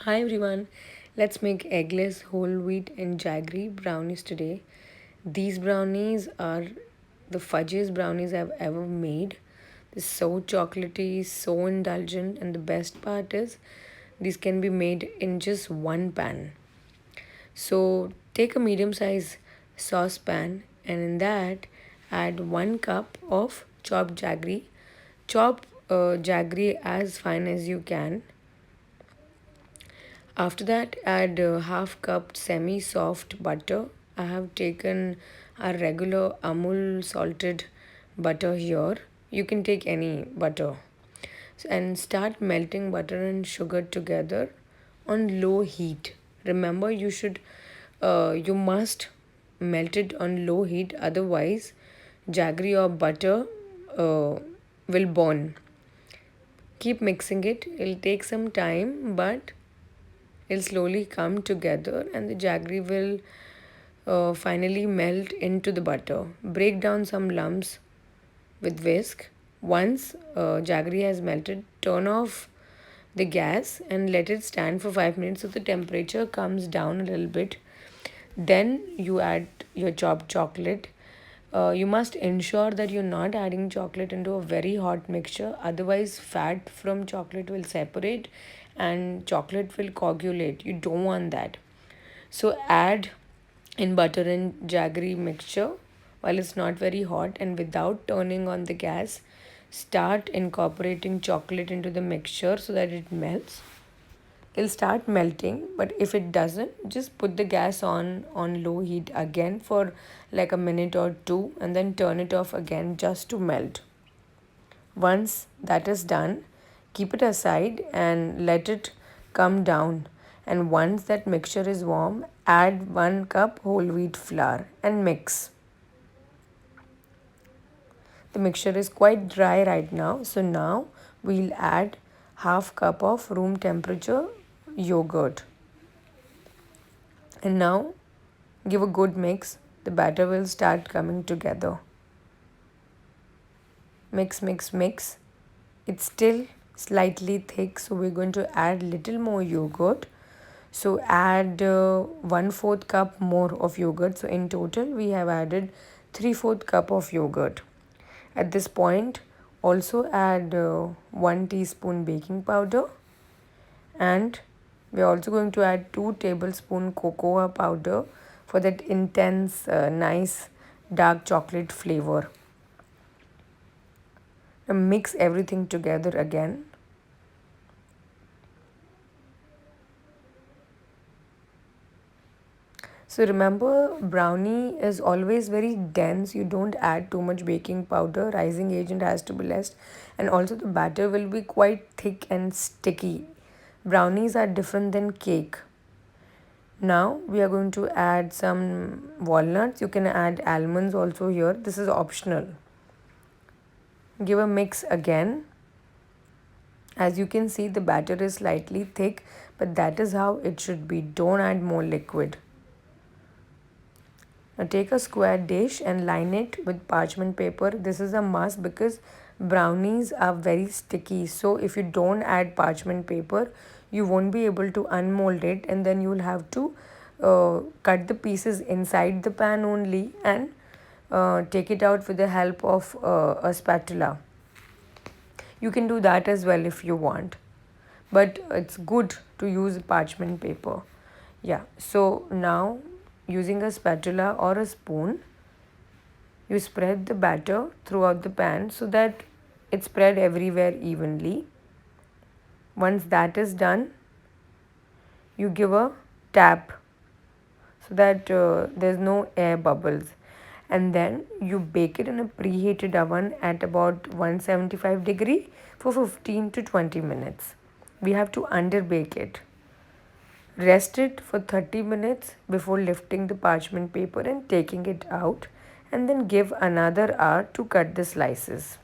Hi everyone, let's make eggless whole wheat and jaggery brownies today. These brownies are the fudgiest brownies I've ever made. They're so chocolatey, so indulgent, and the best part is these can be made in just one pan. So take a medium size saucepan and in that add 1 cup of chopped jaggery. Chop jaggery as fine as you can. After that, add half cup semi soft butter. I have taken a regular Amul salted butter here. You can take any butter. And start melting butter and sugar together on low heat. Remember, you must melt it on low heat, otherwise, jaggery or butter uh, will burn. Keep mixing it, it'll take some time, but it'll slowly come together and the jaggery will finally melt into the butter. Break down some lumps with whisk. Once jaggery has melted, turn off the gas and let it stand for 5 minutes so the temperature comes down a little bit. Then you add your chopped chocolate. You must ensure that you're not adding chocolate into a very hot mixture, otherwise, fat from chocolate will separate and chocolate will coagulate. You don't want that. So, add in butter and jaggery mixture while it's not very hot and without turning on the gas. Start incorporating chocolate into the mixture so that it melts. It'll start melting, but if it doesn't, just put the gas on low heat again for like a minute or two and then turn it off again just to melt. Once that is done, keep it aside and let it come down. And once that mixture is warm, add 1 cup whole wheat flour and mix. The mixture is quite dry right now, so now we'll add half cup of room temperature yogurt. And now give a good mix. The batter will start coming together. Mix, mix, mix. It's still slightly thick, so we're going to add little more yogurt. So add 1/4 cup more of yogurt. So in total, we have added 3/4 cup of yogurt. At this point, also add 1 teaspoon baking powder, and we're also going to add 2 tablespoon cocoa powder for that intense, nice dark chocolate flavor. Now mix everything together again. So remember, brownie is always very dense. You don't add too much baking powder. Rising agent has to be less, and also the batter will be quite thick and sticky. Brownies are different than cake. Now we are going to add some walnuts. You can add almonds also here. This is optional. Give a mix again. As you can see, the batter is slightly thick, but that is how it should be. Don't add more liquid. Now take a square dish and line it with parchment paper. This is a must because brownies are very sticky. So if you don't add parchment paper, you won't be able to unmold it, and then you will have to cut the pieces inside the pan only and take it out with the help of a spatula. You can do that as well if you want, but it's good to use parchment paper. Yeah, so now using a spatula or a spoon, you spread the batter throughout the pan so that it's spread everywhere evenly. Once that is done, you give a tap so that there's no air bubbles, and then you bake it in a preheated oven at about 175 degree for 15 to 20 minutes. We have to underbake it. Rest it for 30 minutes before lifting the parchment paper and taking it out, and then give another hour to cut the slices.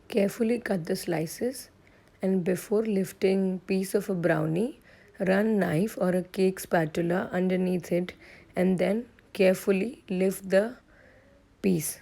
Carefully cut the slices, and before lifting piece of a brownie, run knife or a cake spatula underneath it and then carefully lift the piece.